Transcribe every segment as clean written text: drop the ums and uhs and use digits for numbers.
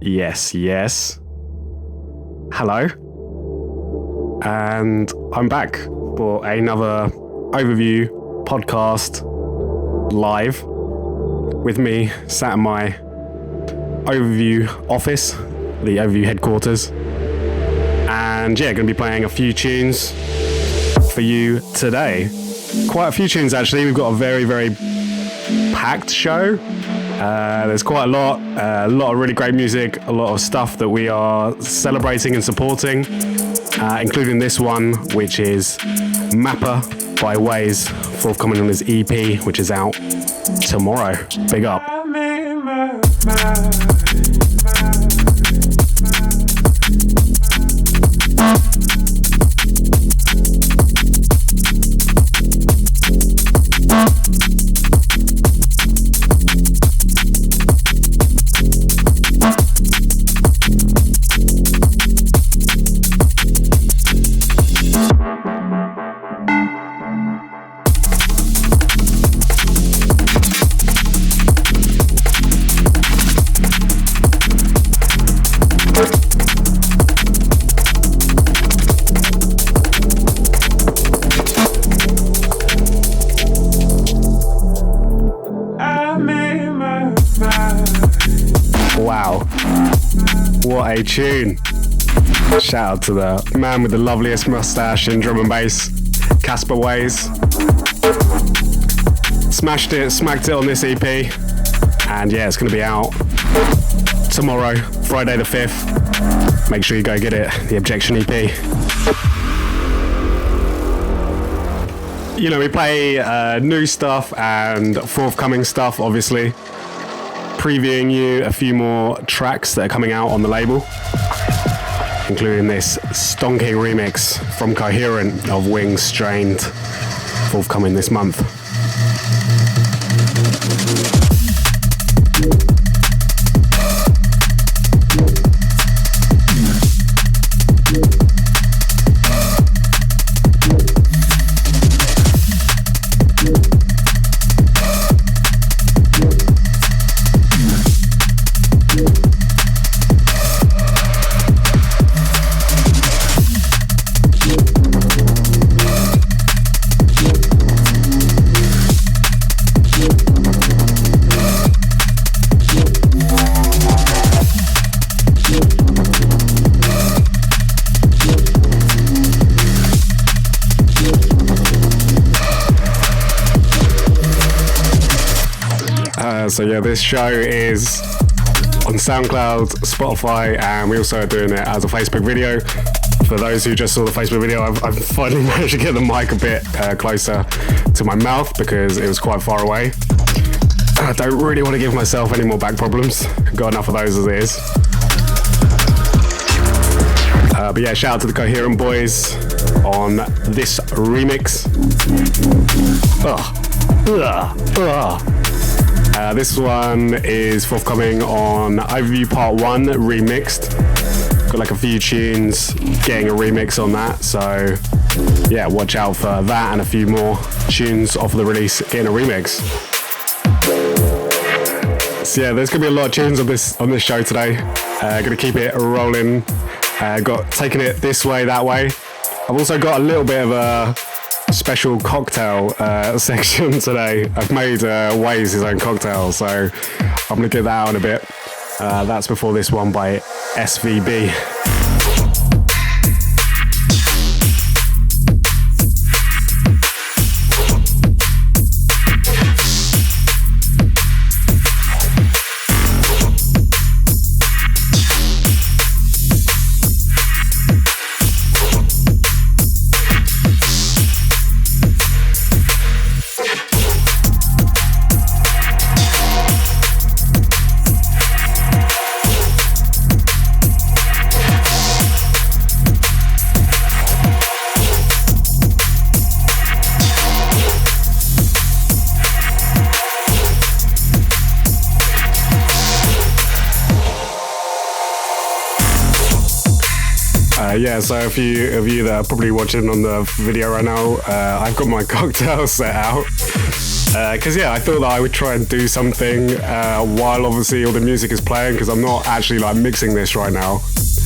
Yes, yes. Hello. And I'm back for another overview podcast live with me sat in my overview office, the overview headquarters. And yeah, going to be playing a few tunes for you today. Quite a few tunes actually. We've got a very, very packed show. There's quite a lot of really great music, a lot of stuff that we are celebrating and supporting, including this one, which is Mapper by Waeys, forthcoming on his EP, which is out tomorrow. Big up. What a tune. Shout out to the man with the loveliest mustache in drum and bass, Casper Waeys. Smashed it, smacked it on this EP, and yeah, it's going to be out tomorrow, Friday the 5th. Make sure you go get it, the Objection EP. You know, we play new stuff and forthcoming stuff, obviously. Previewing you a few more tracks that are coming out on the label, including this stonking remix from Koherent of Wingz Strained, forthcoming this month. So yeah, this show is on SoundCloud, Spotify, and we also are doing it as a Facebook video. For those who just saw the Facebook video, I've finally managed to get the mic a bit closer to my mouth because it was quite far away. I don't really want to give myself any more back problems. Got enough of those as it is. But yeah, shout out to the Koherent boys on this remix. This one is forthcoming on Overview Part 1 Remixed. Got like a few tunes getting a remix on that, so yeah, watch out for that and a few more tunes off of the release getting a remix. So yeah, there's gonna be a lot of tunes on this show today. Gonna keep it rolling. Got taking it this way, that way. I've also got a little bit of a special cocktail section today. I've made Waeys his own cocktail, so I'm gonna get that out in a bit. That's before this one by SVB. Yeah, so a few of you that are probably watching on the video right now, I've got my cocktail set out. Because I thought that I would try and do something while obviously all the music is playing, because I'm not actually like mixing this right now.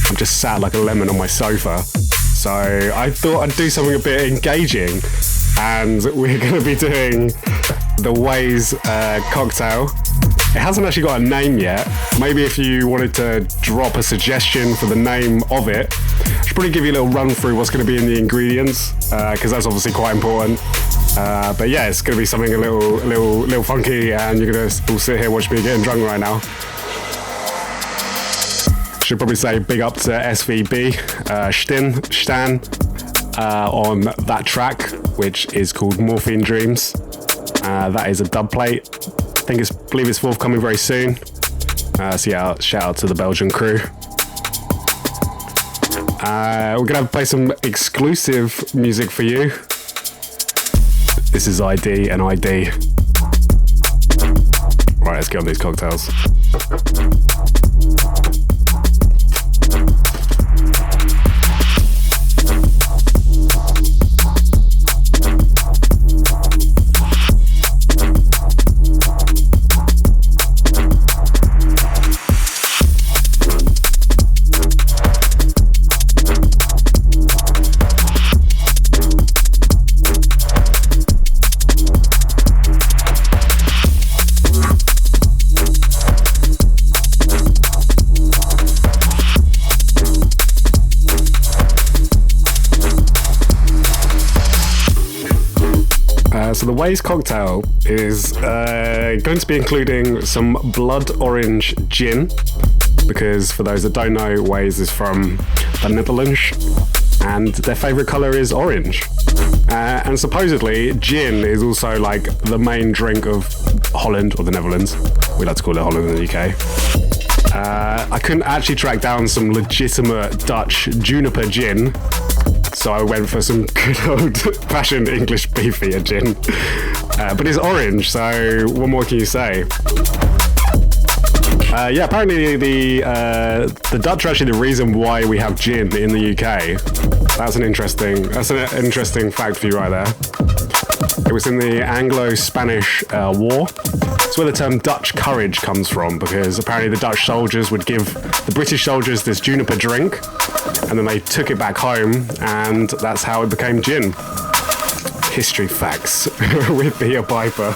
I'm just sat like a lemon on my sofa. So I thought I'd do something a bit engaging, and we're going to be doing the Waeys cocktail. It hasn't actually got a name yet. Maybe if you wanted to drop a suggestion for the name of it, I should probably give you a little run through what's going to be in the ingredients, because that's obviously quite important. But yeah, it's going to be something a little funky, and you're going to all sit here watch me getting drunk right now. Should probably say big up to SVB, Stan, on that track, which is called Morphine Dreams. That is a dub plate. I believe it's forthcoming very soon. So yeah, shout out to the Belgian crew. We're gonna play some exclusive music for you. This is ID and ID. Right, let's get on these cocktails. So the Waeys cocktail is going to be including some blood orange gin, because for those that don't know, Waeys is from the Netherlands and their favourite colour is orange. And supposedly gin is also like the main drink of Holland, or the Netherlands. We like to call it Holland in the UK. I couldn't actually track down some legitimate Dutch juniper gin, so I went for some good old-fashioned English beefy gin. But it's orange, so what more can you say? Apparently the Dutch are actually the reason why we have gin in the UK. That's an interesting fact for you right there. It was in the Anglo-Spanish War. It's where the term Dutch courage comes from, because apparently the Dutch soldiers would give the British soldiers this juniper drink, and then they took it back home, and that's how it became gin. History facts with Beer Piper.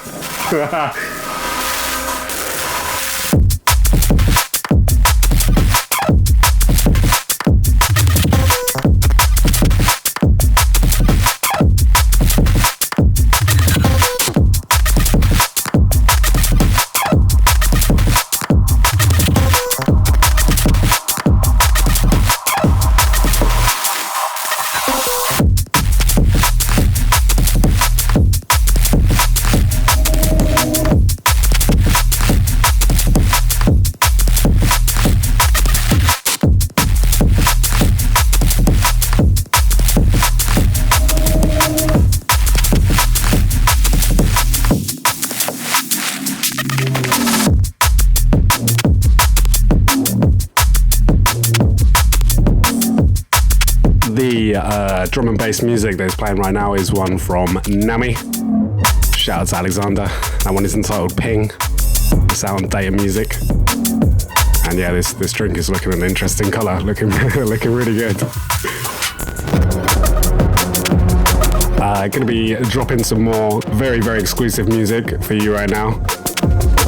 Drum and bass music that's playing right now is one from Nami. Shout out to Alexander. That one is entitled Ping. Sound data music. And yeah, this drink is looking an interesting colour, looking really good. Gonna be dropping some more very, very exclusive music for you right now.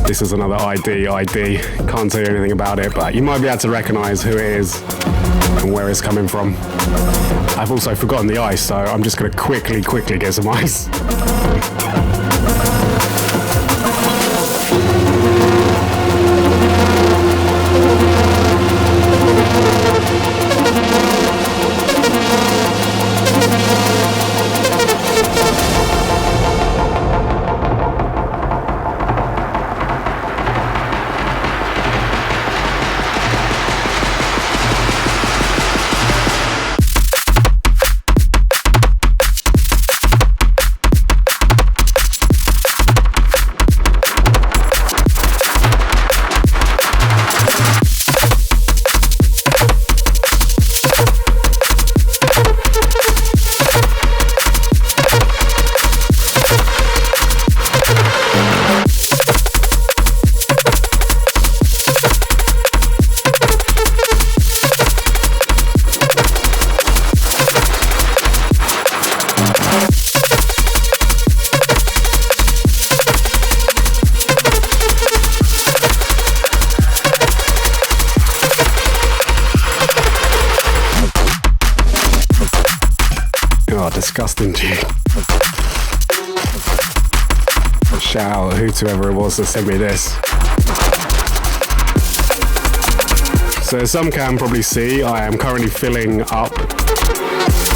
This is another ID. Can't tell you anything about it, but you might be able to recognise who it is and where it's coming from. I've also forgotten the ice, so I'm just going to quickly get some ice. Disgusting tune. Shout out whoever it was that sent me this. So as some can probably see, I am currently filling up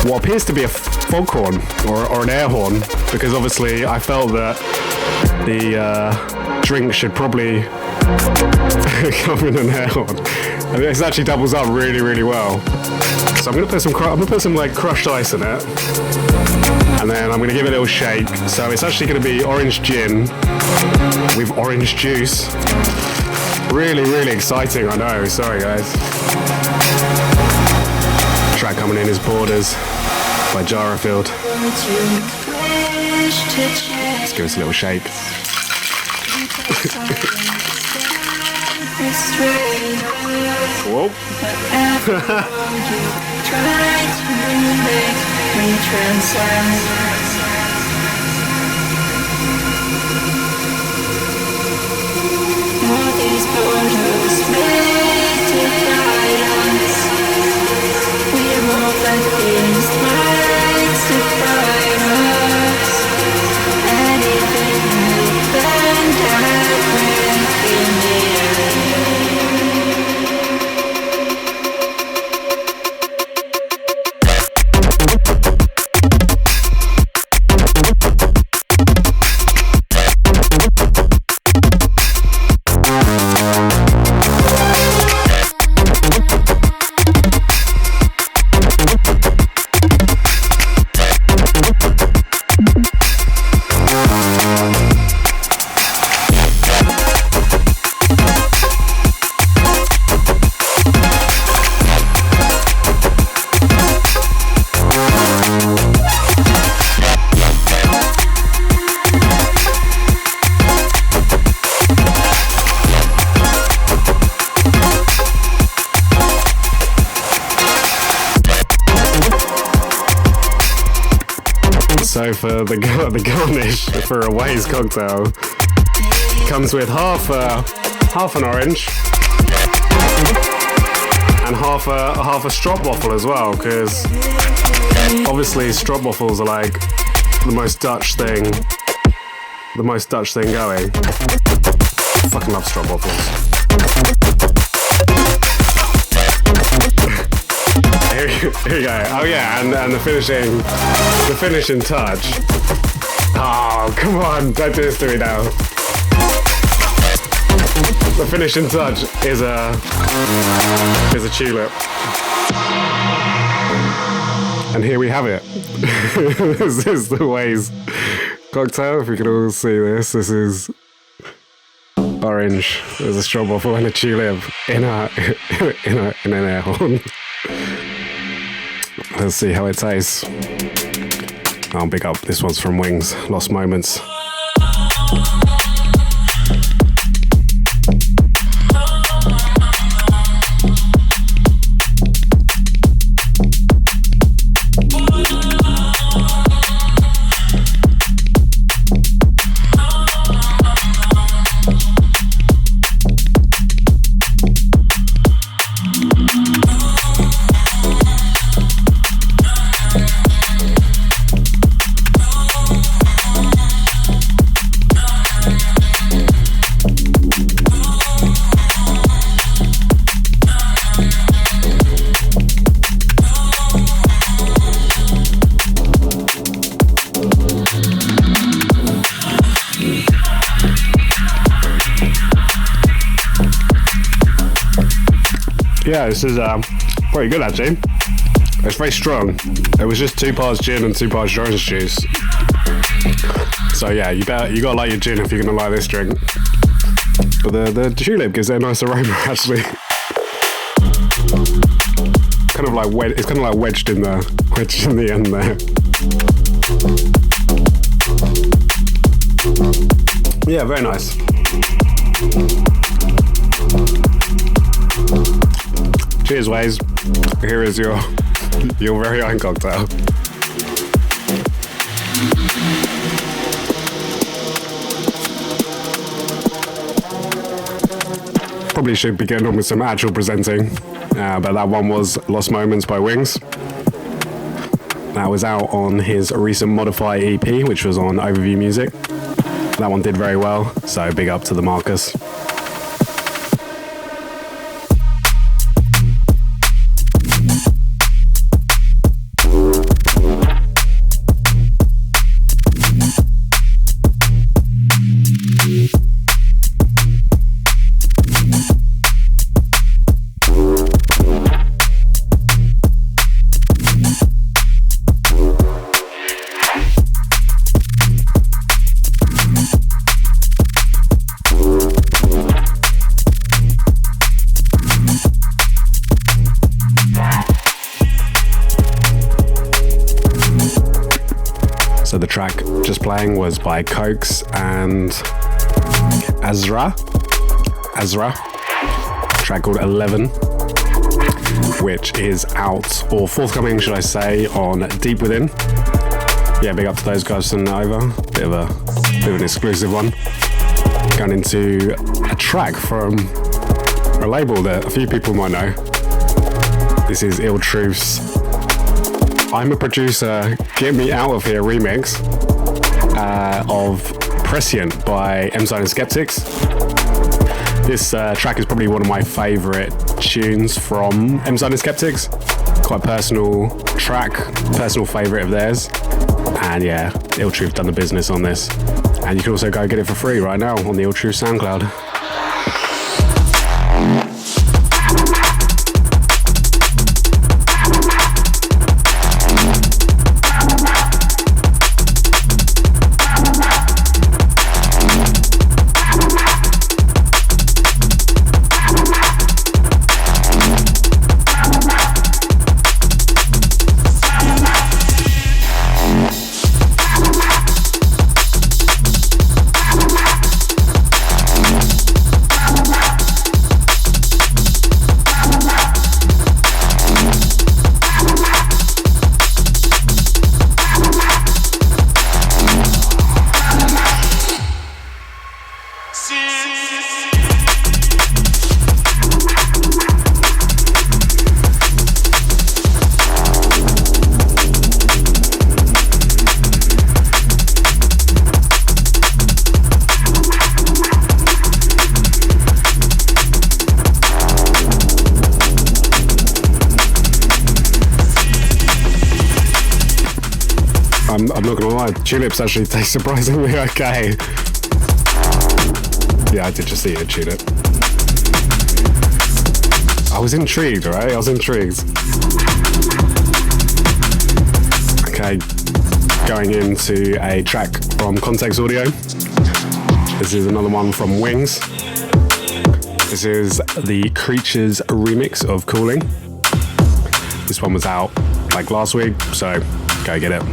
what appears to be a foghorn or an air horn, because obviously I felt that the drink should probably come in an air horn. And this actually doubles up really, really well. So I'm gonna put some like crushed ice in it, and then I'm gonna give it a little shake. So it's actually gonna be orange gin with orange juice. Really, really exciting, I know. Sorry, guys. Track coming in is Borders by Gyrofield. Let's give us a little shake. Whoa. These borders made to guide us. We're more than things meant to fight us. Anything more than that breath in the So for the garnish for a Waeys cocktail, comes with half an orange and half a stroopwafel as well, because obviously stroopwafels are like the most Dutch thing going. I fucking love stroopwafels. Here we go. Oh yeah, and the finishing touch. Oh, come on, don't do this to me now. The finishing touch is a tulip. And here we have it. This is the Waeys cocktail. If you can all see this, this is orange. There's a stroopwafel and a tulip in an air horn. Let's see how it tastes. I'll pick up. This one's from Wingz, Lost Moments. Yeah, this is pretty good actually. It's very strong. It was just 2 parts gin and 2 parts orange juice. So yeah, you gotta like your gin if you're gonna like this drink. But the tulip gives it a nice aroma actually. Kind of like it's kind of like wedged in the end there. Yeah, very nice. Cheers, Waeys. Here is your very own cocktail. Probably should be getting on with some actual presenting, but that one was Lost Moments by Wingz. That was out on his recent Modify EP, which was on Overview Music. That one did very well, so big up to the Marcus. So the track just playing was by Koax and Azrah. Track called 11, which is out, or forthcoming, should I say, on Deep Within. Yeah, big up to those guys sending it over. Bit of an exclusive one. Going into a track from a label that a few people might know. This is Ill Truth's I'm a Producer, Get Me Out of Here remix of Prescient by M-zine and Scepticz. This track is probably one of my favourite tunes from M-zine and Scepticz. Quite personal track, personal favourite of theirs. And yeah, Ill Truth done the business on this. And you can also go get it for free right now on the Ill Truth SoundCloud. I'm not gonna lie, tulips actually taste surprisingly okay. Yeah, I did just eat a tulip. I was intrigued, right? I was intrigued. Okay, going into a track from Context Audio. This is another one from Wingz. This is the Creatures remix of Cooling. This one was out like last week, so go get it.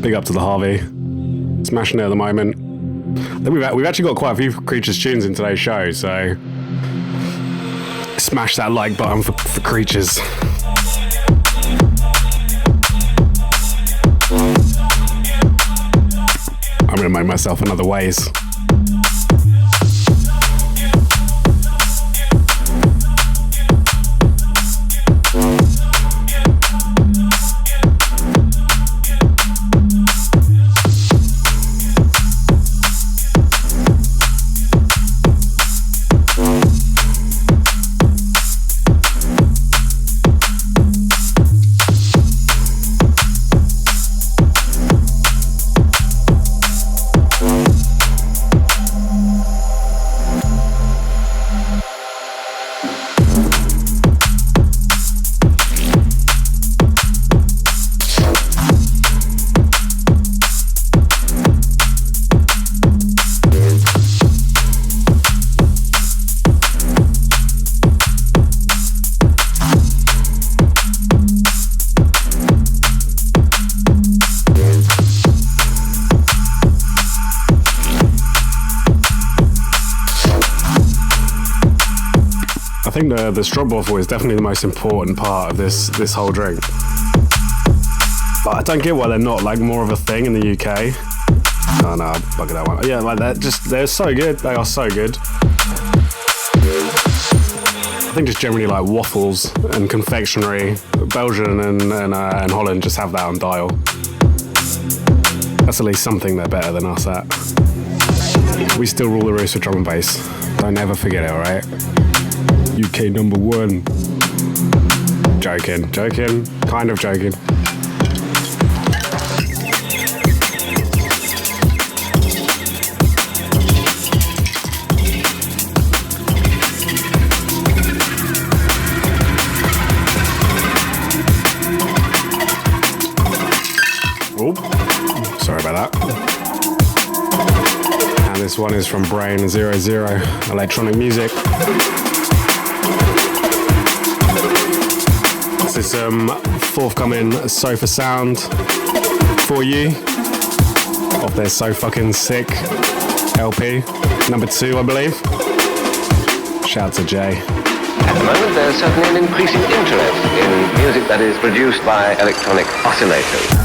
Big up to the Harvey. Smashing it at the moment. We've actually got quite a few Creatures tunes in today's show, so smash that like button for Creatures. I'm gonna make myself another Waeys. I think the stroopwafel is definitely the most important part of this whole drink. But I don't get why they're not like more of a thing in the UK. Oh no, bugger that one. Yeah, like they're so good. They are so good. think just generally like waffles and confectionery, Belgium and Holland just have that on dial. That's at least something they're better than us at. We still rule the roost with drum and bass. Don't ever forget it, alright? UK number 1. Joking, kind of joking. Sorry about that. And this one is from Brain ZeroZero, electronic music. This is some forthcoming Sofa Sound for you off their So Fucking Sick LP, number 2, I believe. Shout out to Jay. At the moment, there's certainly an increasing interest in music that is produced by electronic oscillators.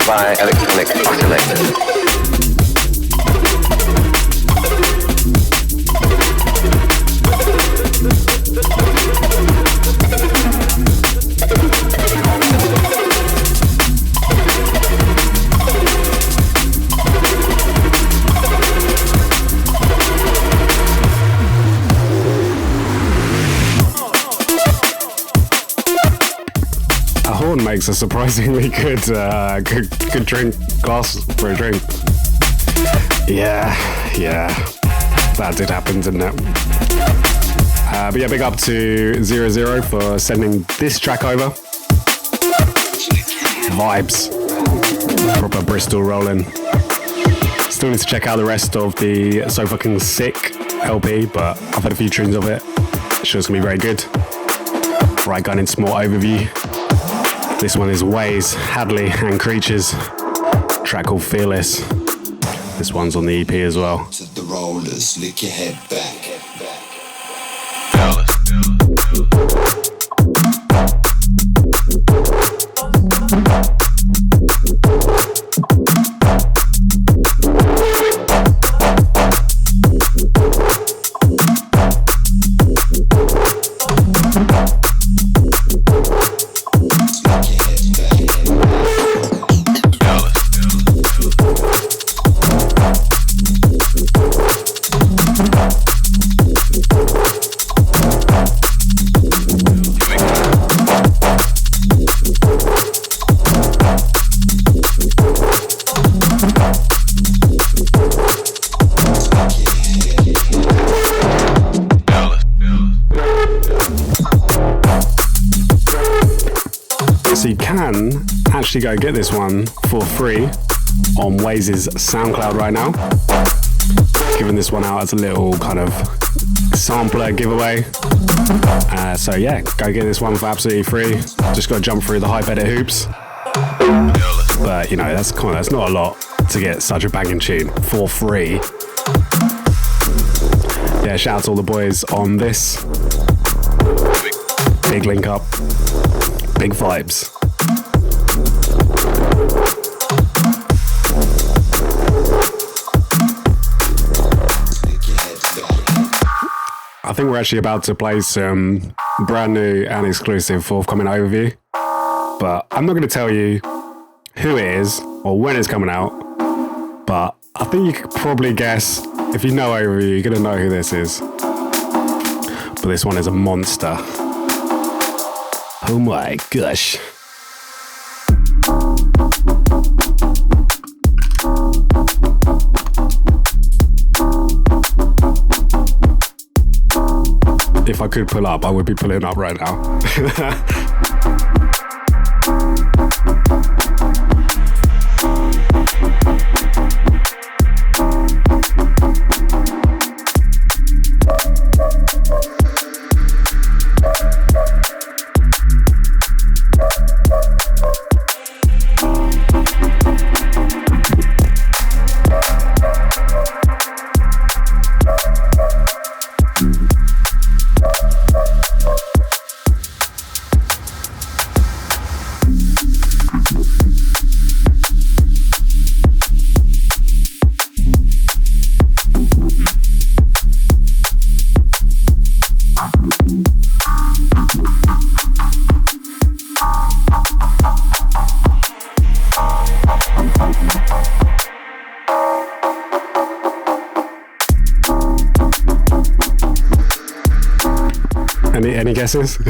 By electronic oscillators. Makes a surprisingly good drink glass for a drink. Yeah, that did happen, didn't it? But yeah, big up to ZeroZero for sending this track over. Vibes, proper Bristol rolling. Still need to check out the rest of the So Fucking Sick LP, but I've had a few tunes of it. Sure, it's gonna be very good. Right, going into more overview. This one is Waeys, Hadley and Creatures. Track called Fearless. This one's on the EP as well. To the rollers, lick your head back. So you can actually go get this one for free on Waeys' SoundCloud right now. Giving this one out as a little kind of sampler giveaway. So yeah, go get this one for absolutely free. Just got to jump through the hype edit hoops. But you know, that's not a lot to get such a banging tune for free. Yeah, shout out to all the boys on this. Big link up. Big vibes. I think we're actually about to play some brand new and exclusive forthcoming overview. But I'm not going to tell you who it is or when it's coming out. But I think you could probably guess. If you know overview, you're going to know who this is. But this one is a monster. Oh my gosh. If I could pull up, I would be pulling up right now. Any guesses? Who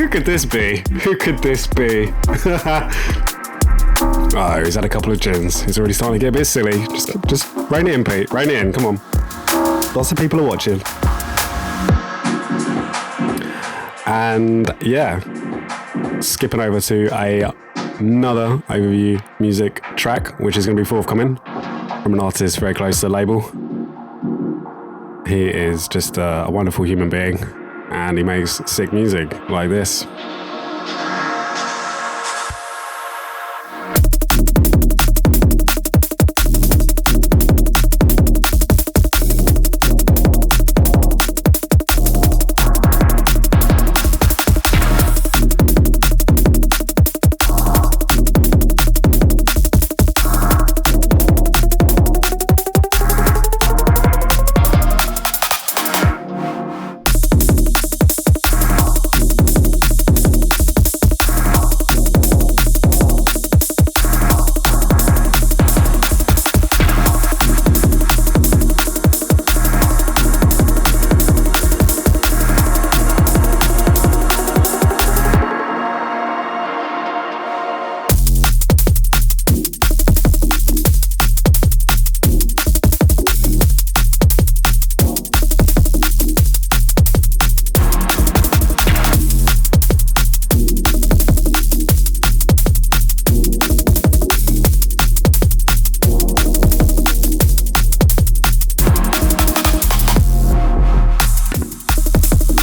could this be? Who could this be? Oh, he's had a couple of gins. He's already starting to get a bit silly. Just rein it in, Pete. Rein it in. Come on. Lots of people are watching. And yeah, skipping over to another overview music track, which is going to be forthcoming from an artist very close to the label. He is just a wonderful human being, and he makes sick music like this.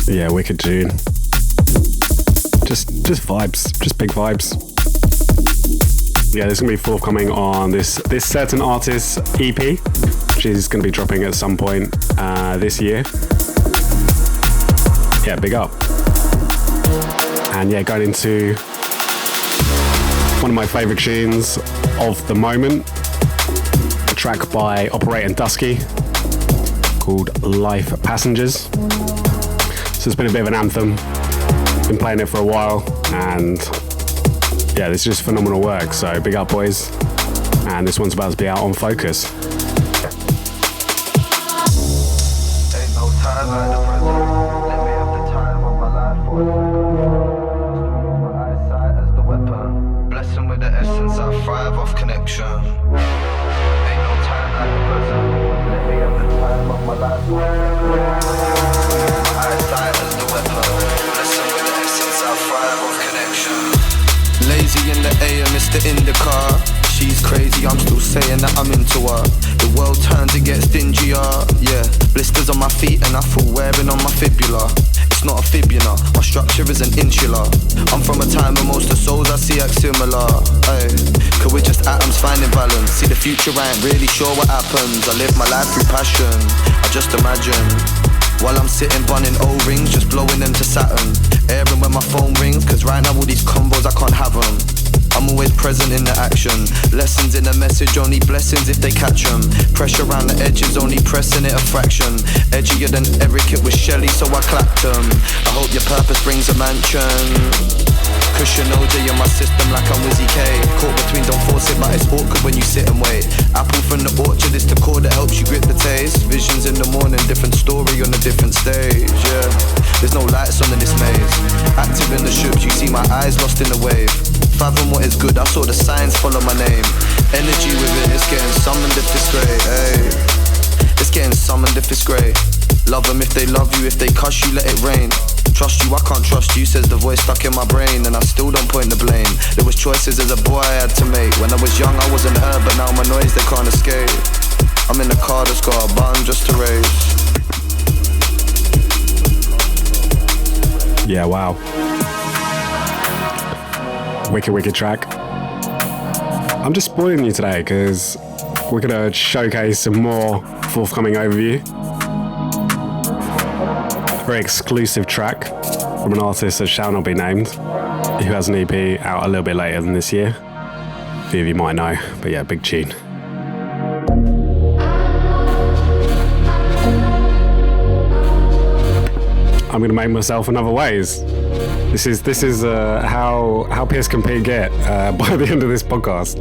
Yeah, wicked tune. Just vibes, just big vibes. Yeah, this is gonna be forthcoming on this certain artist's EP, which is gonna be dropping at some point this year. Yeah, big up. And yeah, going into one of my favourite tunes of the moment, a track by Aperio and Duskee called Life Passengers. So it's been a bit of an anthem, been playing it for a while, and yeah, this is just phenomenal work, so big up boys. And this one's about to be out on Fokus. Ain't no time like the present. Let me have the time of my life for you. My eyesight as the weapon. Blessing with the essence, I thrive off connection. Ain't no time like the present. Let me have the time of my life for you. My eyesight as the weapon. Blessing with the essence, I thrive off connection. Lazy in the AM, it's the indica. She's crazy, I'm still saying that I'm into her. The world turns, it gets dingier. Yeah, blisters on my feet and I feel wearing on my fibula. It's not a fibula, my structure isn't insular. I'm from a time where most of the souls I see act similar. Ay, cause we're just atoms finding balance. See the future, I ain't really sure what happens. I live my life through passion, I just imagine. While I'm sitting bunning O-rings, just blowing them to Saturn. Airing when my phone rings, cause right now all these combos I can't have them. I'm always present in the action. Lessons in the message, only blessings if they catch them. Pressure around the edges, only pressing it a fraction. Edgier than Eric, it was Shelly, so I clapped them. I hope your purpose brings a mansion. Cushion OJ in my system like I'm Wizzy K. Caught between, don't force it, but it's awkward when you sit and wait. Apple from the orchard is the core that helps you grip the taste. Visions in the morning, different story on a different stage, yeah. There's no lights on in this maze. Active in the ships, you see my eyes lost in the wave. Fathom what is good, I saw the signs follow my name. Energy with it, it's getting summoned if it's grey, ay. It's getting summoned if it's grey. Love them if they love you, if they cuss you, let it rain. Trust you, I can't trust you, says the voice stuck in my brain, and I still don't point the blame. There was choices as a boy I had to make. When I was young I wasn't heard, but now my noise they can't escape. I'm in a car that's got a button just to raise. Yeah, wow. Wicked track. I'm just spoiling you today because we're gonna showcase some more forthcoming overview. Very exclusive track from an artist that shall not be named, who has an EP out a little bit later than this year. A few of you might know, but yeah, big tune. I'm gonna make myself another Waeys. This is how Piss can Pete get by the end of this podcast.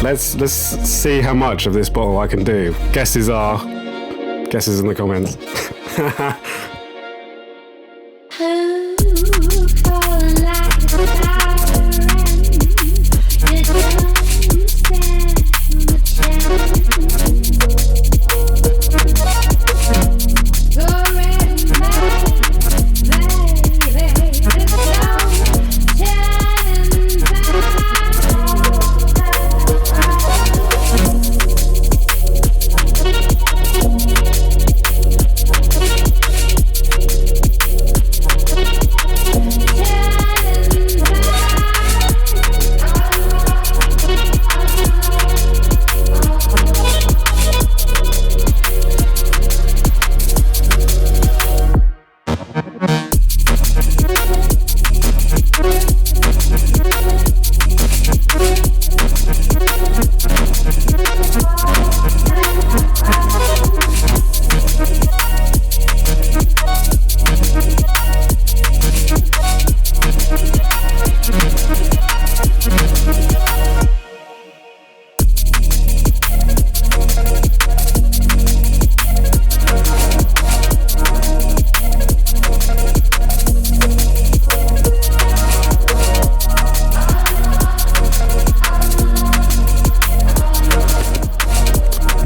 Let's see how much of this bottle I can do. Guesses in the comments.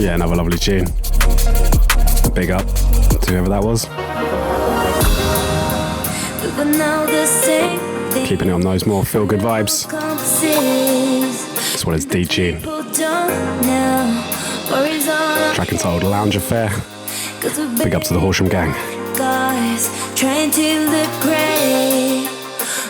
Yeah, another lovely tune. Big up to whoever that was. Keeping it on those more feel-good vibes. This one is D-Tune. Track entitled Lounge Affair. Big up to the Horsham gang. Guys, trying to look great.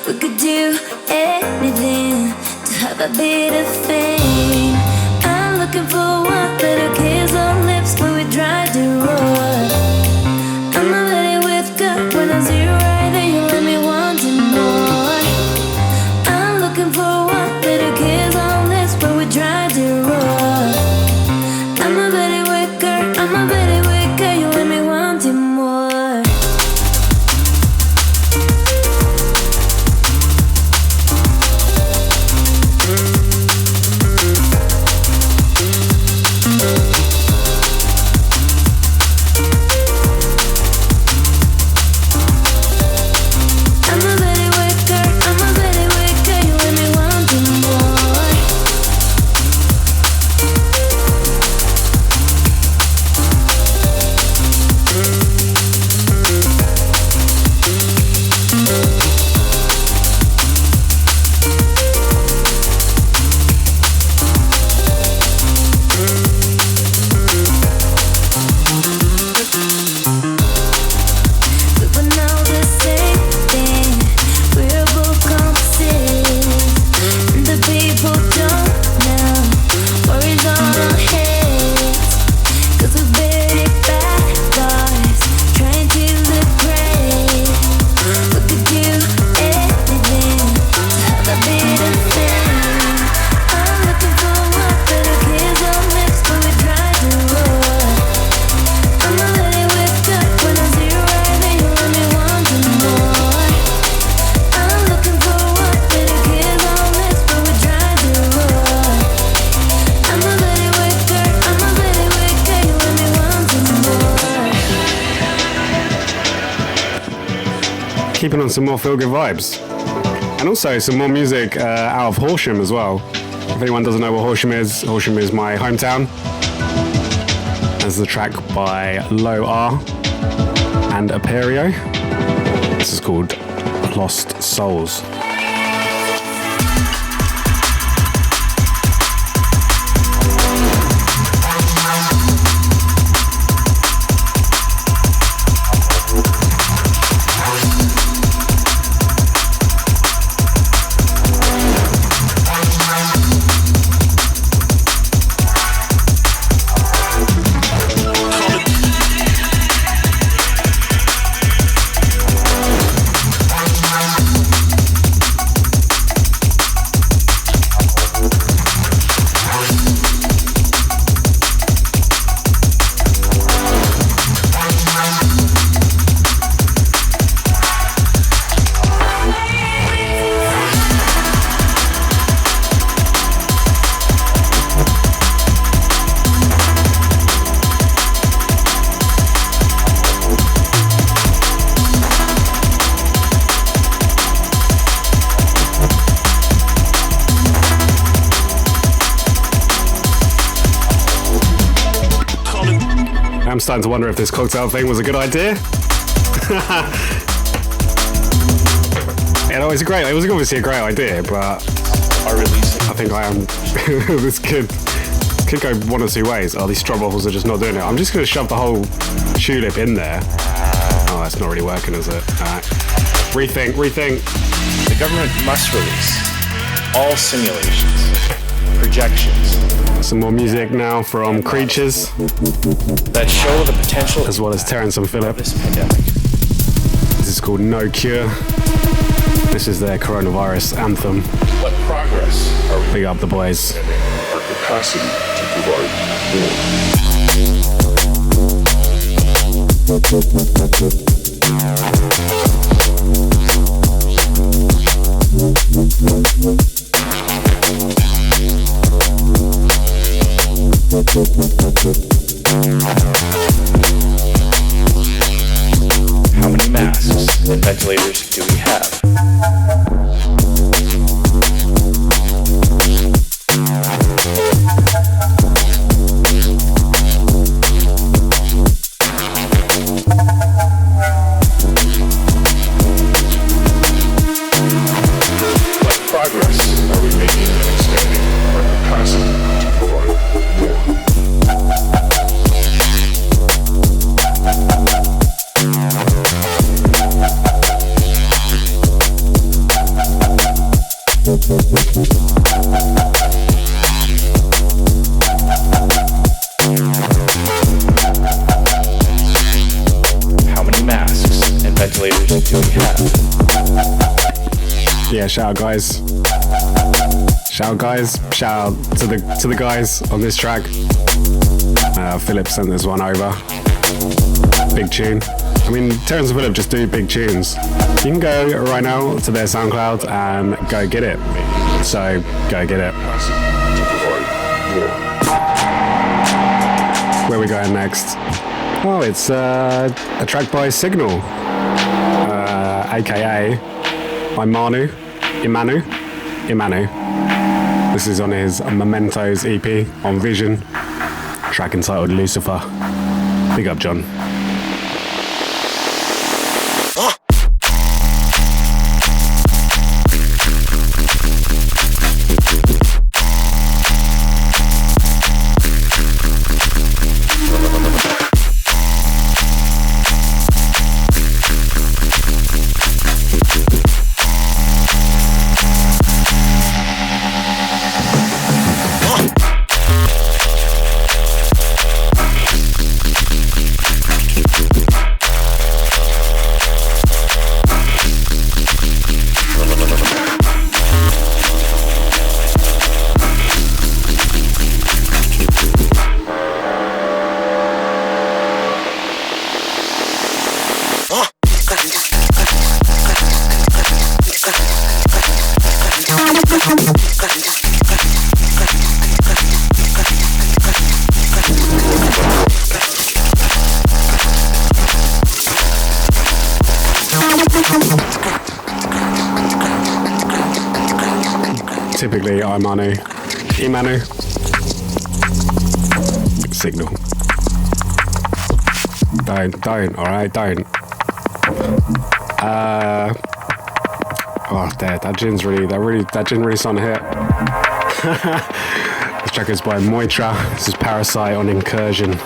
We could do anything to have a bit of fame. I'm looking for one better kiss on lips when we drive the road. I'm not ready with good when I see you right there, you let me wanting more. I'm looking for one better kiss on lips when we drive the road. I'm a better wicker, you let me wanting more. Keeping on some more feel-good vibes. And also some more music out of Horsham as well. If anyone doesn't know what Horsham is my hometown. There's the track by Low R and Aperio. This is called Lost Souls. I'm starting to wonder if this cocktail thing was a good idea. It was obviously a great idea, but I think I am. This could go one or two ways. Oh, these straw bottles are just not doing it. I'm just going to shove the whole tulip in there. Oh, that's not really working, is it? All right. Rethink. The government must release all simulations, projections. Some more music now from Creatures, that show the potential, as well as Terrence and Phillip. This pandemic. This is called No Cure. This is their coronavirus anthem. What progress are we Big up the boys. Our capacity to provide How many masks and ventilators do we have? What progress are we making in expanding our capacity to provide more? How many masks and ventilators do we have? Yeah, shout out guys. Shout out to the guys on this track. Philip sent this one over. Big tune. I mean, Terrence and Phillip just do big tunes. You can go right now to their SoundCloud and go get it. So go get it. Where are we going next? Oh, it's a track by Signal, aka IMANU. This is on his Mementos EP on Vision, track entitled Lucifer. Big up, John. Typically IMANU. Signal. Don't, alright, don't. Oh, that gin's really starting to hit. This track is by Moitra. This is Parasite on Incursion.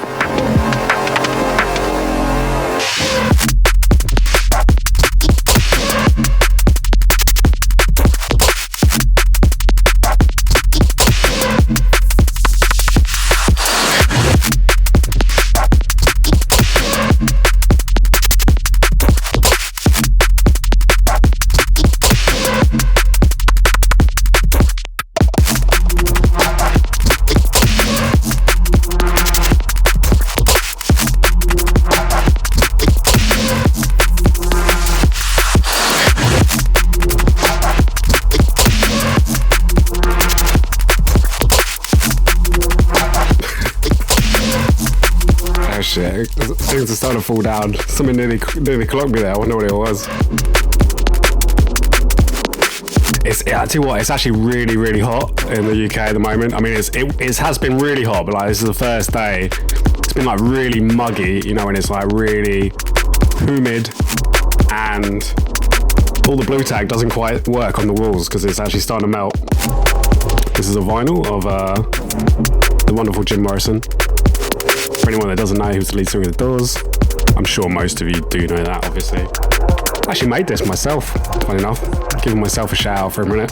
Shit, things are starting to fall down. Something nearly clocked me there. I wonder what it was. I tell you what, it's actually really, really hot in the UK at the moment. I mean, it has been really hot, but like this is the first day. It's been like really muggy, you know, when it's like really humid, and all the blue tag doesn't quite work on the walls because it's actually starting to melt. This is a vinyl of the wonderful Jim Morrison. For anyone that doesn't know who's the lead singer of The Doors, I'm sure most of you do know that, obviously. I actually made this myself, funny enough. Giving myself a shout out for a minute.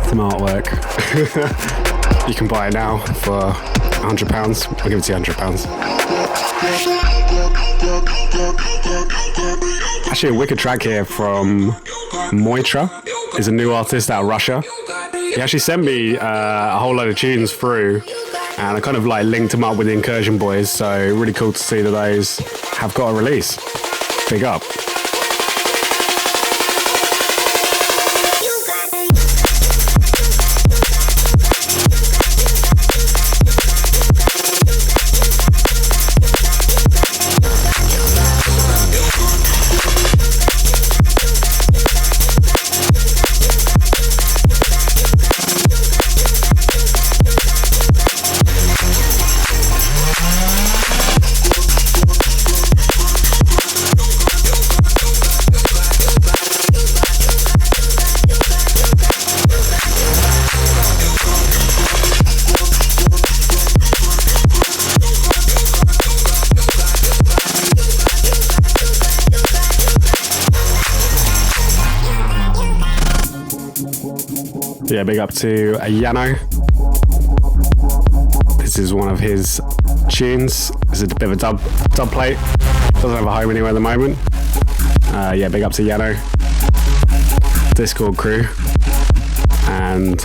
Some artwork. You can buy it now for £100. I'll give it to you £100. Actually, a wicked track here from Moitra. He's a new artist out of Russia. He actually sent me a whole load of tunes through, and I kind of like linked them up with the Incursion boys, so really cool to see that those have got a release. Big up. Yeah, big up to Yano. This is one of his tunes. This is a bit of a dub plate. Doesn't have a home anywhere at the moment. Yeah, big up to Yano, Discord crew, and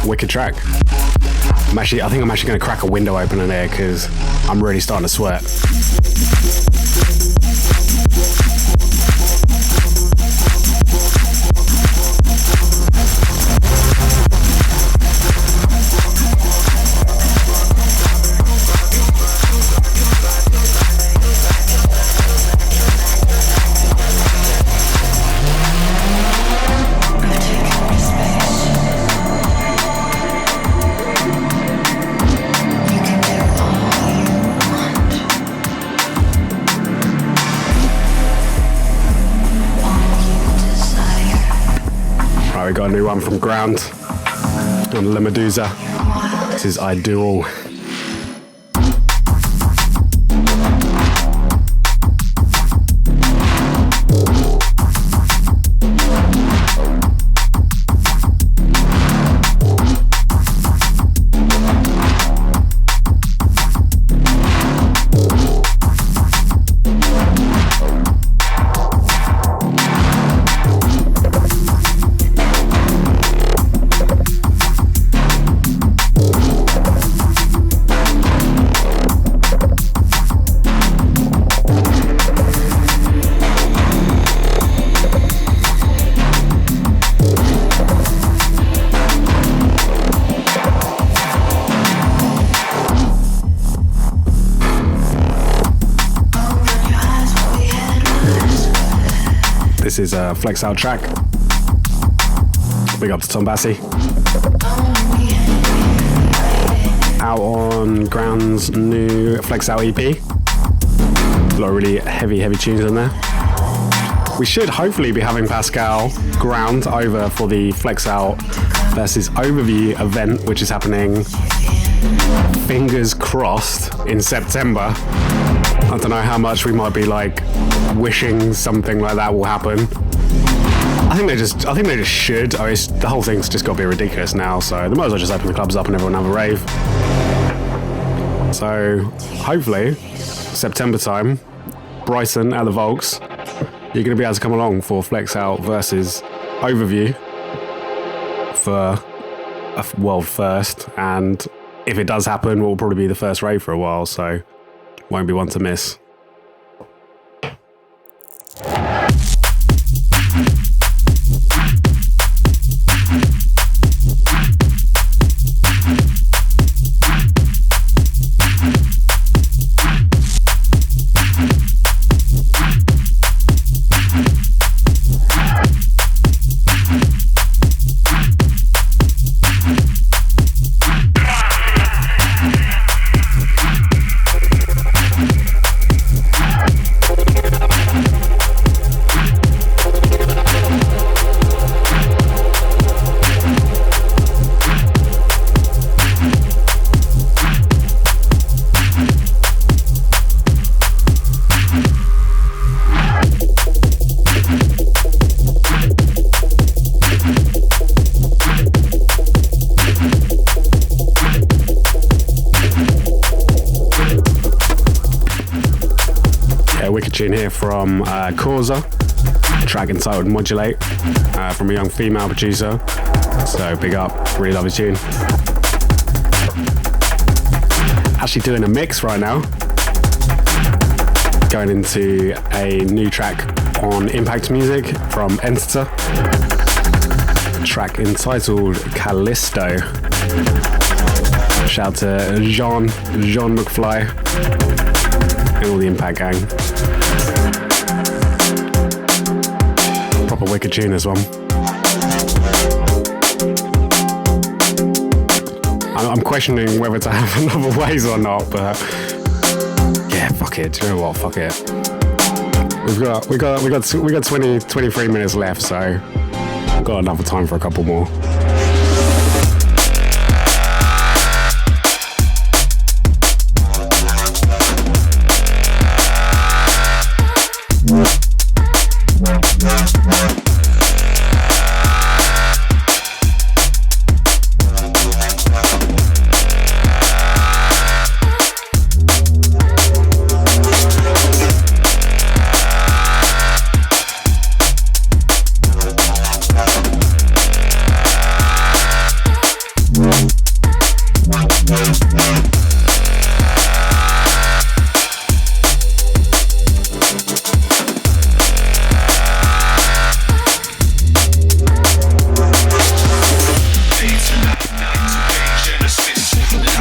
wicked track. I think I'm actually going to crack a window open in there because I'm really starting to sweat. We got a new one from Ground on La Medusa. This is I Do All. This is a Flex Out track. Big up to Tom Bassi. Out on Ground's new Flex Out EP. A lot of really heavy tunes in there. we should hopefully be having Pascal Ground over for the Flex Out versus Overview event, which is happening, fingers crossed, in September. I don't know how much we might be like wishing something like that will happen. I think they just should. The whole thing's just got to be ridiculous now, so they might as well just open the clubs up and everyone have a rave. So hopefully September time, Brighton at the Volks, you're going to be able to come along for Flex Out versus Overview for a world first, and if it does happen, we'll probably be the first rave for a while, so won't be one to miss. Tune here from Causa, track entitled Modulate, from a young female producer, so big up, really love his tune. Actually doing a mix right now, going into a new track on Impact Music from Enter, track entitled Callisto. Shout out to Jean McFly and all the Impact gang. Proper wicked tune, this one. I'm questioning whether to have another Waeys or not, but yeah, fuck it. Do you know what? Fuck it. We got 23 minutes left, so we've got enough time for a couple more.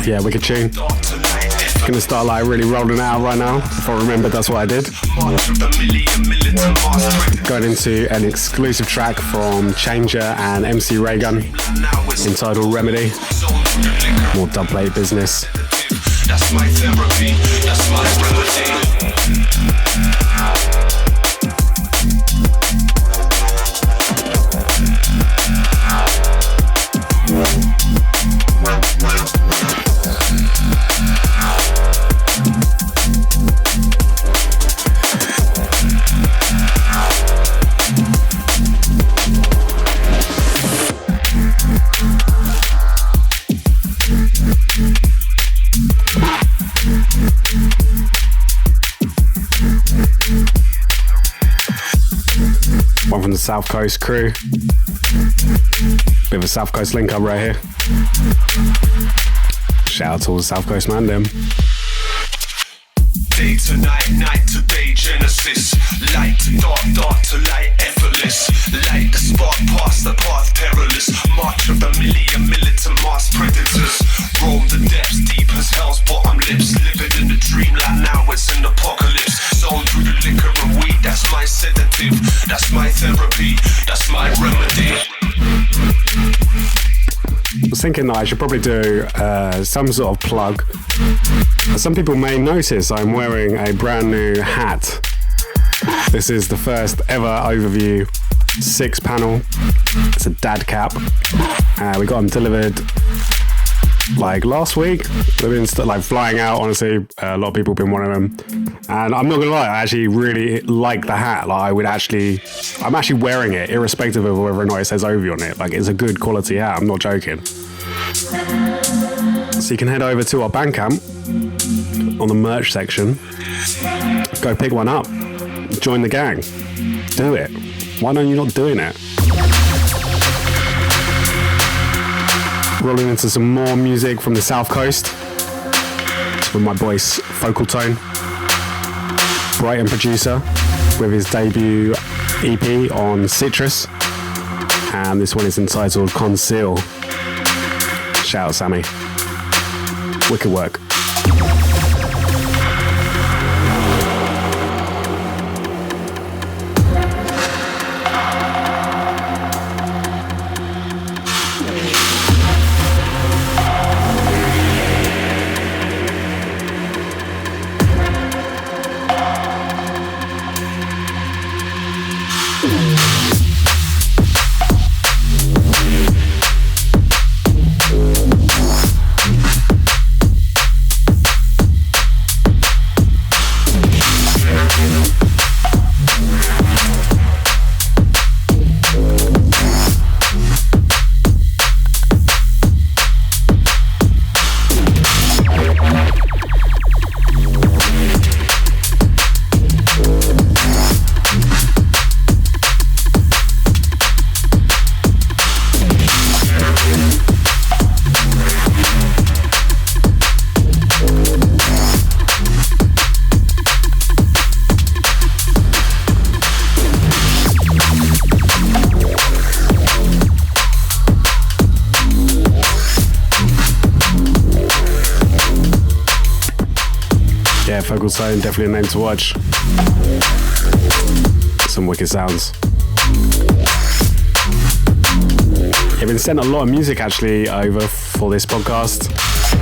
Yeah, wicked tune. Gonna start like really rolling out right now. If I remember, that's what I did. Going into an exclusive track from Changer and MC Raygun entitled Remedy. More dubplate business. That's my therapy, that's my remedy. One from the South Coast crew. Bit of a South Coast link up right here. Shout out to all the South Coast man, them. Day to night, night to day, Genesis. Light to dark, dark to light, effortless. Light the spark past the path, perilous. March of the militant mass predators. Roam the depths, deep as hell's bottom lips. Living in the dreamland, now it's an apocalypse. Sold through the liquor and weed, that's my sedative. That's my therapy, that's my remedy. I was thinking that I should probably do some sort of plug. Some people may notice I'm wearing a brand new hat This is the first ever overview 6 panel. It's a dad cap. We got them delivered like last week. They've been like flying out, honestly. A lot of people have been wanting them. And I'm not gonna lie, I actually really like the hat. Like I'm actually wearing it, irrespective of whether or not it says Ovi on it. Like, it's a good quality hat, I'm not joking. So you can head over to our Bandcamp on the merch section. Go pick one up. Join the gang. Do it. Why are you not doing it? Rolling into some more music from the South Coast. It's from my boy Focal Tone, Brighton producer, with his debut EP on Citrus. And this one is entitled Conceal. Shout out Sammy. Wicked work. Focal Tone, definitely a name to watch. Some wicked sounds. I've been sent a lot of music actually over for this podcast.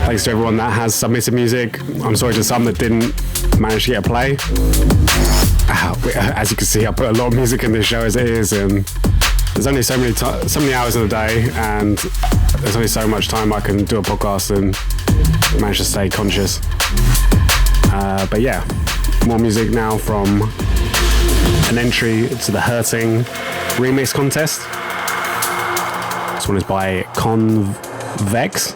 Thanks to everyone that has submitted music. I'm sorry to some that didn't manage to get a play. As you can see, I put a lot of music in this show as it is, and there's only so many hours in the day, and there's only so much time I can do a podcast and manage to stay conscious. But yeah, more music now from an entry to the Hurting remix contest. This one is by Convex.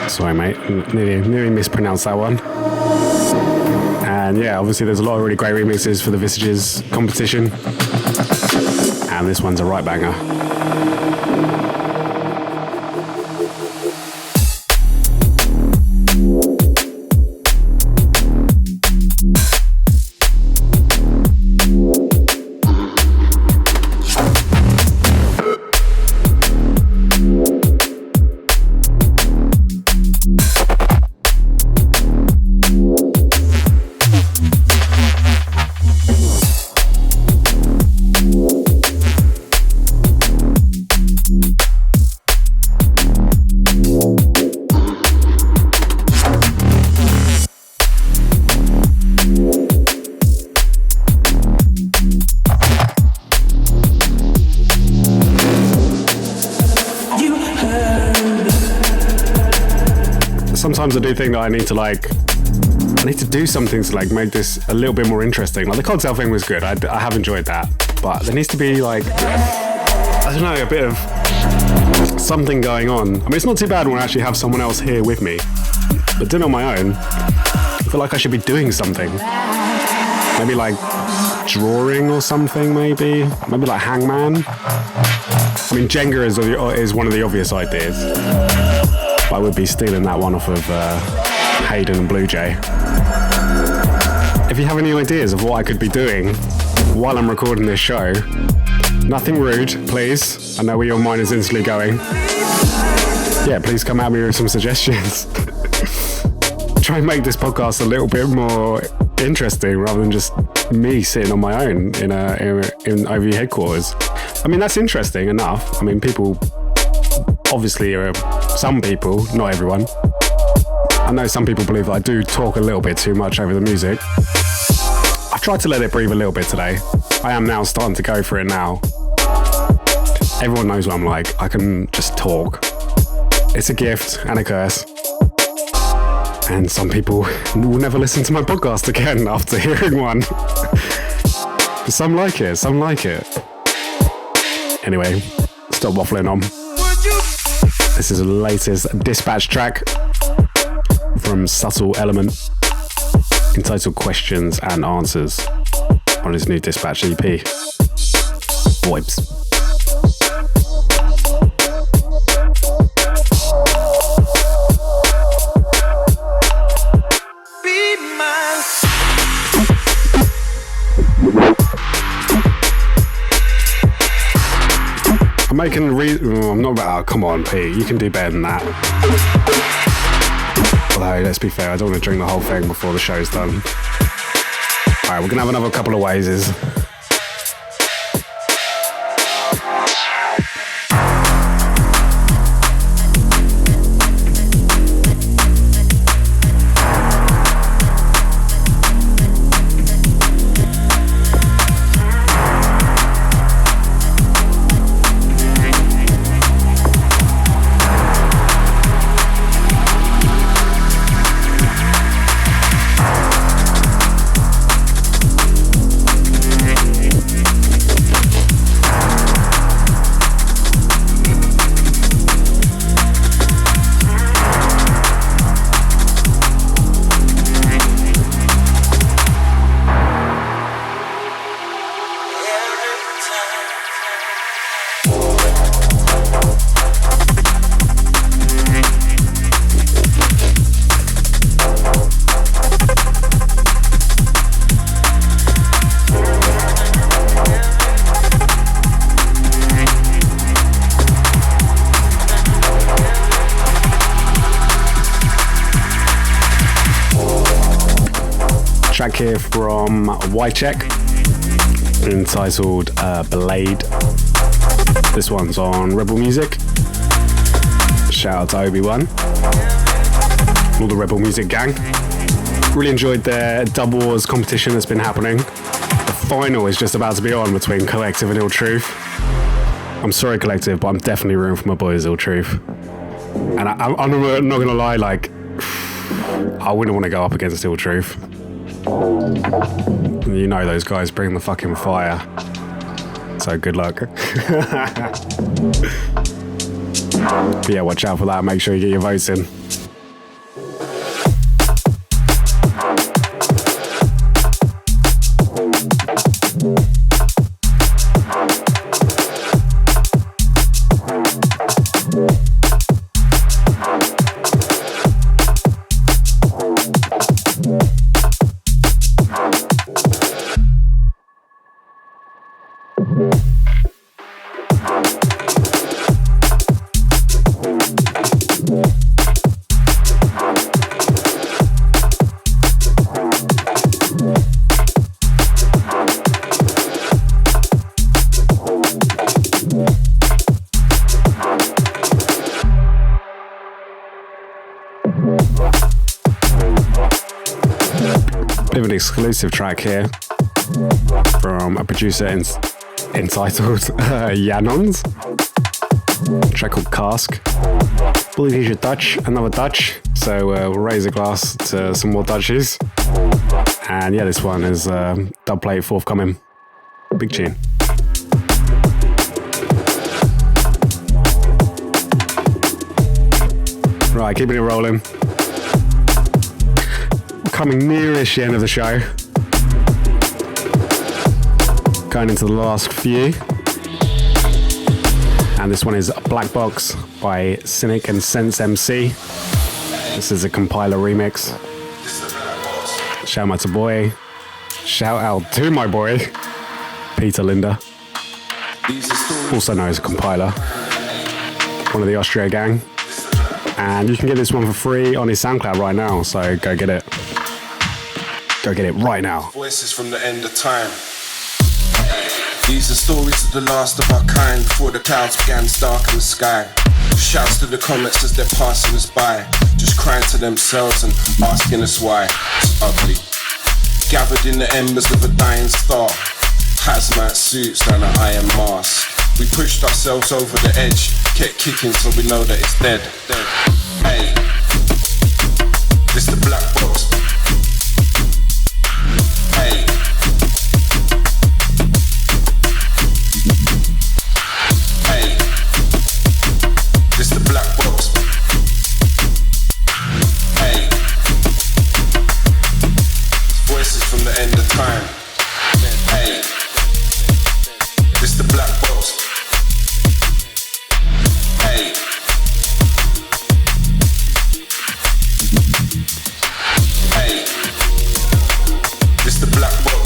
Sorry, mate, nearly mispronounced that one. And yeah, obviously there's a lot of really great remixes for the Visages competition. And this one's a right banger. Sometimes I do think that I need to do something to like make this a little bit more interesting. Like the cocktail thing was good. I have enjoyed that, but there needs to be like, I don't know, a bit of something going on. I mean, it's not too bad when I actually have someone else here with me, but doing it on my own, I feel like I should be doing something. Maybe like drawing or something, maybe like Hangman. I mean, Jenga is one of the obvious ideas. I would be stealing that one off of Hayden and Blue Jay. If you have any ideas of what I could be doing while I'm recording this show, nothing rude, please. I know where your mind is instantly going. Yeah, please come at me with some suggestions. Try and make this podcast a little bit more interesting rather than just me sitting on my own in OV headquarters. I mean, that's interesting enough. I mean, people obviously some people, not everyone. I know some people believe that I do talk a little bit too much over the music. I tried to let it breathe a little bit today. I am now starting to go for it now. Everyone knows what I'm like. I can just talk. It's a gift and a curse. And some people will never listen to my podcast again after hearing one. Some like it, some like it. Anyway, stop waffling on. This is the latest Dispatch track from Subtle Element, entitled Questions and Answers, on his new Dispatch EP. Vibes. I'm making I'm not about. Oh, come on, Pete. You can do better than that. Although, let's be fair, I don't want to drink the whole thing before the show's done. Alright, we're gonna have another couple of Waeys. Track here from Wycheck, entitled Blade. This one's on Rebel Music. Shout out to Obi-Wan, all the Rebel Music gang. Really enjoyed their Dub Wars competition that's been happening. The final is just about to be on between Collective and Ill Truth. I'm sorry, Collective, but I'm definitely rooting for my boys Ill Truth. And I'm not gonna lie, like, I wouldn't want to go up against Ill Truth. You know those guys bring the fucking fire. So good luck. But yeah, watch out for that. Make sure you get your votes in. Bit of an exclusive track here from a producer entitled Janons. A track called Cask. Believe he's a Dutch, another Dutch. So we'll raise a glass to some more Dutchies. And yeah, this one is dub plate forthcoming. Big tune. Right, keeping it rolling. Coming nearish the end of the show. Going into the last few. And this one is Black Box by Cynic and Sense MC. This is a compiler remix. Shout out to boy. Shout out to my boy, Peter Linder. Also known as a compiler. One of the Austria gang. And you can get this one for free on his SoundCloud right now, so go get it. Go get it right now. Voices from the end of time. These are stories of the last of our kind, before the clouds began to darken the sky. Shouts to the comets as they're passing us by, just crying to themselves and asking us why. It's ugly. gathered in the embers of a dying star. Hazmat suits and an iron mask. We pushed ourselves over the edge, kept kicking so we know that it's dead. Hey, it's the black box. Hey. Hey, it's the black box. Hey, voices from the end of time. Hey, it's the black box. Hey, hey, it's the black box.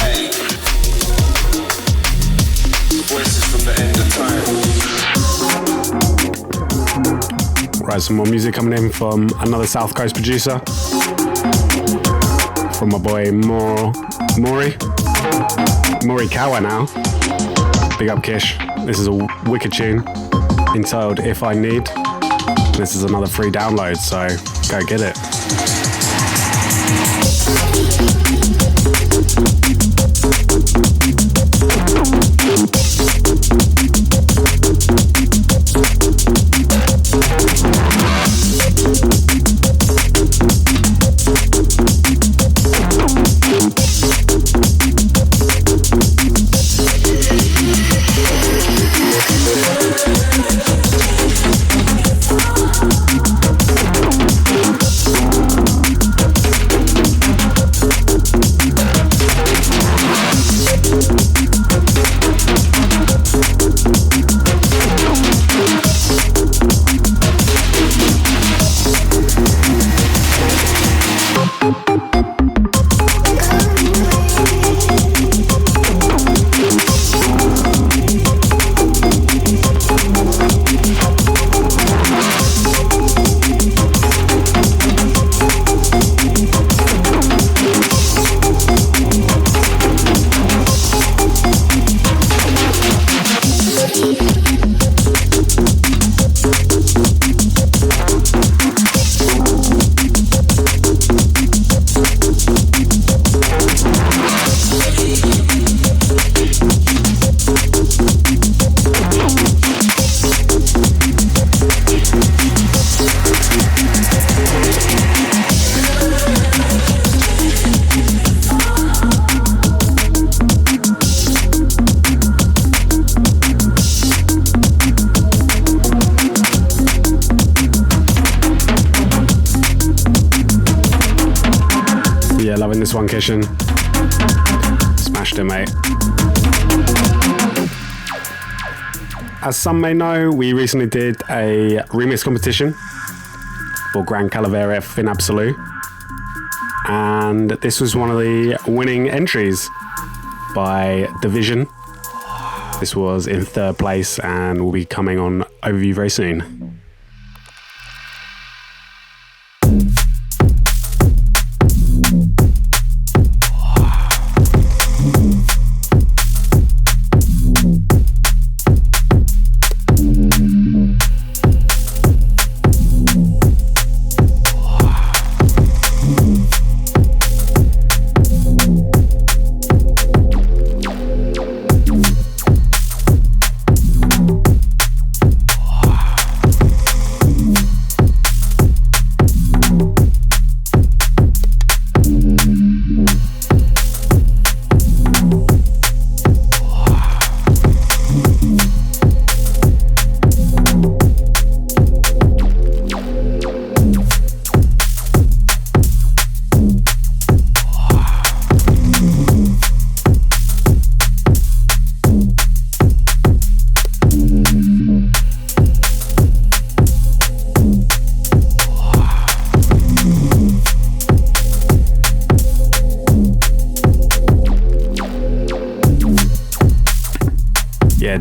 Hey, voices from the end of time. Right, some more music coming in from another South Coast producer. From my boy Maury Kawa now. Big up Kish. This is a wicked tune entitled If I Need. This is another free download, so go get it. Loving this one, Kishin. Smashed it, mate. As some may know, we recently did a remix competition for Grand Calavera Fin Absolute, and this was one of the winning entries by Division. This was in 3rd place and will be coming on overview very soon.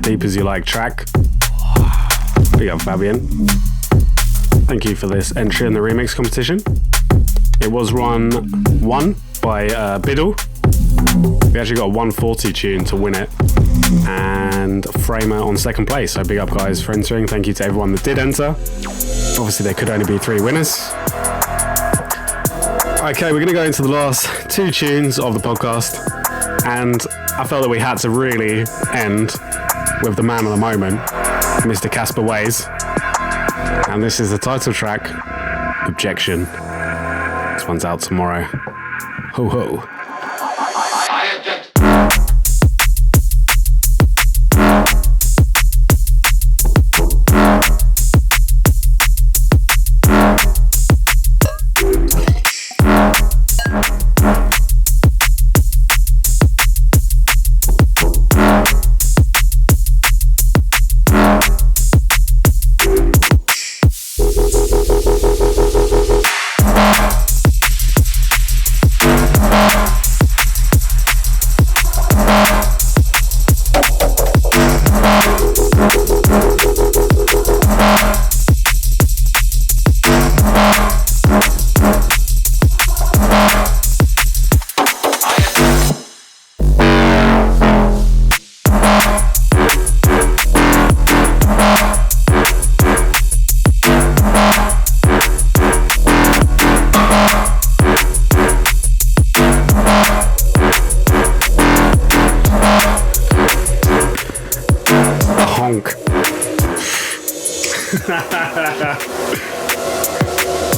Deep As You Like track. Big up Fabian. Thank you for this entry in the remix competition. It was won by Biddle. We actually got a 140 tune to win it, and Framer on 2nd place. So big up guys for entering. Thank you to everyone that did enter. Obviously there could only be 3 winners. Okay, we're going to go into the last two tunes of the podcast, and I felt that we had to really end with the man of the moment, Mr. Casper Waeys, and this is the title track, Objection. This one's out tomorrow. Ho ho.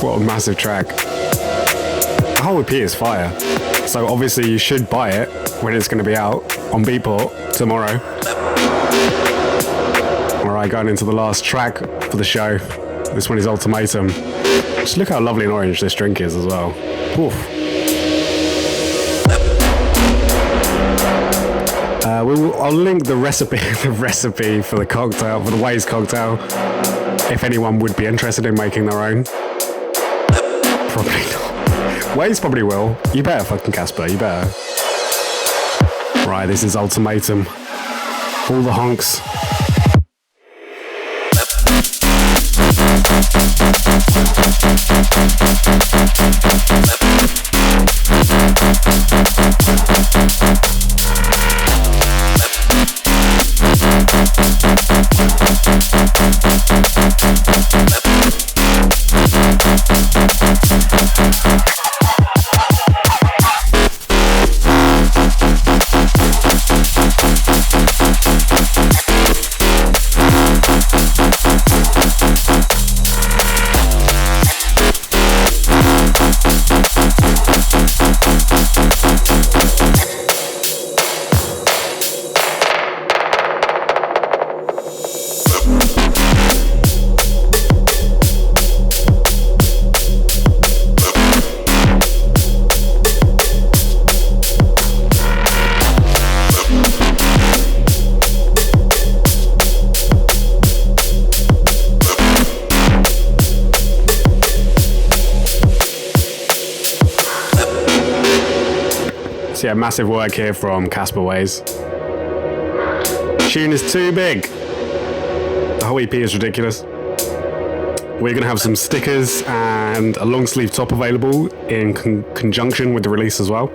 What a massive track. The whole EP is fire. So obviously you should buy it when it's going to be out on Beatport tomorrow. Alright, going into the last track for the show. This one is Ultimatum. Just look how lovely and orange this drink is as well. Oof. I'll link the recipe for the cocktail, for the Waeys cocktail, if anyone would be interested in making their own. Probably not. Waeys probably will. You better, fucking Casper, you better. Right, this is Ultimatum. All the honks. So yeah, massive work here from Casper Waeys. Tune is too big. The whole EP is ridiculous. We're going to have some stickers and a long sleeve top available in conjunction with the release as well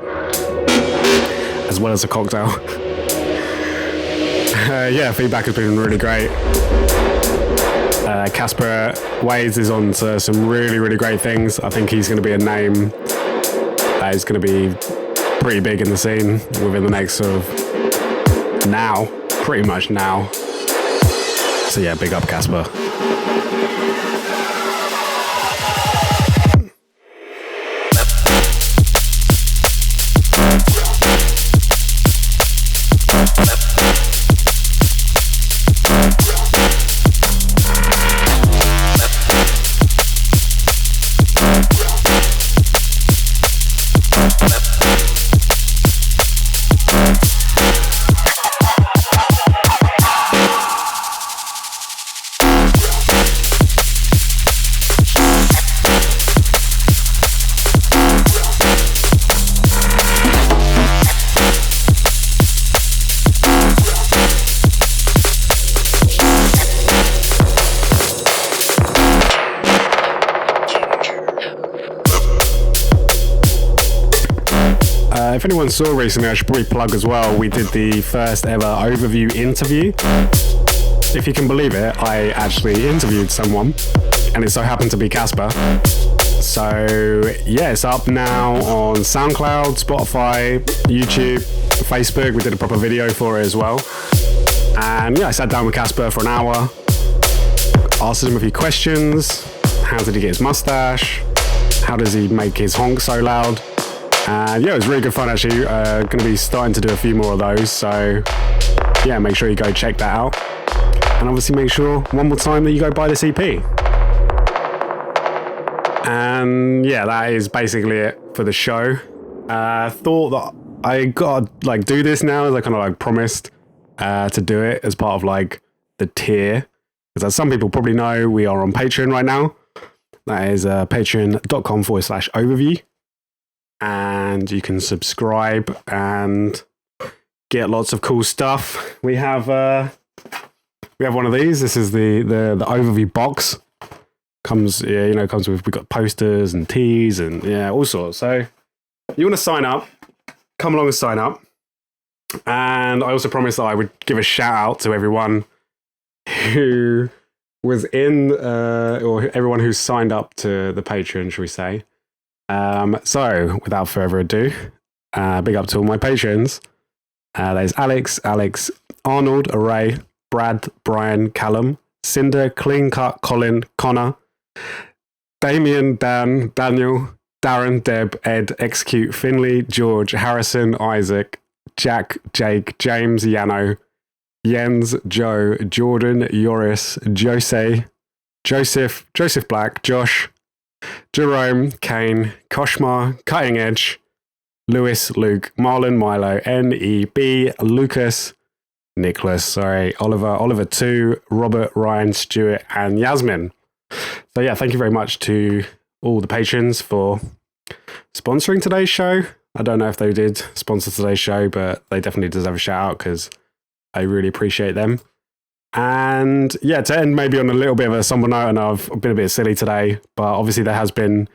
as a cocktail. Yeah, feedback has been really great. Casper Waeys is on to some really, really great things. I think he's going to be a name that is going to be pretty big in the scene within the next sort of now, pretty much now. So yeah, big up Casper. If anyone saw recently, I should probably plug as well, we did the first ever overview interview. If you can believe it, I actually interviewed someone, and it so happened to be Casper. So yeah, it's up now on SoundCloud, Spotify, YouTube, Facebook. We did a proper video for it as well. And yeah, I sat down with Casper for an hour, asked him a few questions. How did he get his mustache? How does he make his honk so loud? And yeah, it was really good fun actually. Going to be starting to do a few more of those. So yeah, make sure you go check that out. And obviously make sure one more time that you go buy this EP. And yeah, that is basically it for the show. Thought that I gotta like do this now, as I kind of like promised to do it as part of like the tier. Because as some people probably know, we are on Patreon right now. That is patreon.com/overview. And you can subscribe and get lots of cool stuff. We have one of these. This is the overview box. Comes with, we've got posters and teas and yeah, all sorts. So you want to sign up, come along and sign up. And I also promised that I would give a shout out to everyone who was in, or everyone who signed up to the Patreon, shall we say. So without further ado, big up to all my patrons. There's Alex, Arnold, Array, Brad, Brian, Callum, Cinder, Clean Cut, Colin, Connor, Damien, Dan, Daniel, Darren, Deb, Ed, Execute, Finley, George, Harrison, Isaac, Jack, Jake, James, Yano, Jens, Joe, Jordan, Joris, Joseph Black, Josh, Jerome, Kane, Koshmar, Cutting Edge, Lewis, Luke, Marlon, Milo, NEB, Lucas, Nicholas, Oliver 2, Robert, Ryan, Stuart, and Yasmin. So yeah, thank you very much to all the patrons for sponsoring today's show. I don't know if they did sponsor today's show, but they definitely deserve a shout out because I really appreciate them. And yeah, to end maybe on a little bit of a somber note, and I've been a bit silly today, but obviously there has been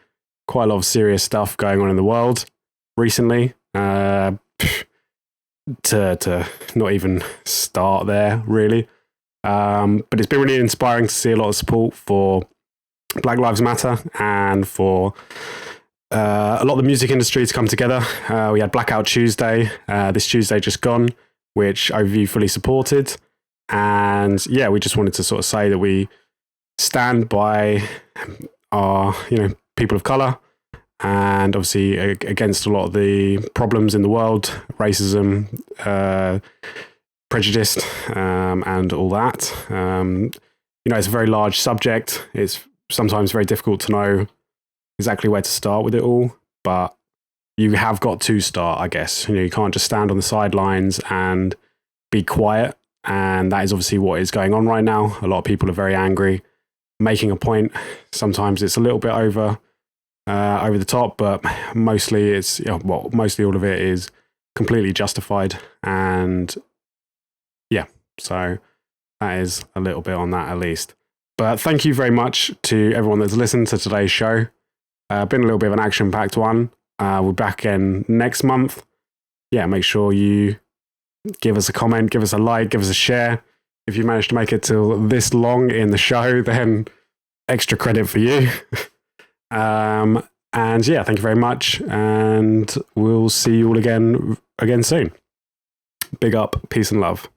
quite a lot of serious stuff going on in the world recently. To not even start there, really. But it's been really inspiring to see a lot of support for Black Lives Matter and for a lot of the music industry to come together. We had Blackout Tuesday, this Tuesday just gone, which Overview fully supported. And yeah, we just wanted to sort of say that we stand by our, people of colour, and obviously against a lot of the problems in the world, racism, prejudice, and all that. It's a very large subject. It's sometimes very difficult to know exactly where to start with it all, but you have got to start, I guess. You can't just stand on the sidelines and be quiet. And that is obviously what is going on right now. A lot of people are very angry, making a point. Sometimes it's a little bit over the top, but mostly mostly all of it is completely justified. And yeah, so that is a little bit on that at least. But thank you very much to everyone that's listened to today's show. Been a little bit of an action-packed one. We're back again next month. Yeah, make sure you give us a comment, give us a like, give us a share. If you managed to make it till this long in the show, then extra credit for you. And yeah, thank you very much. And we'll see you all again soon. Big up, peace and love.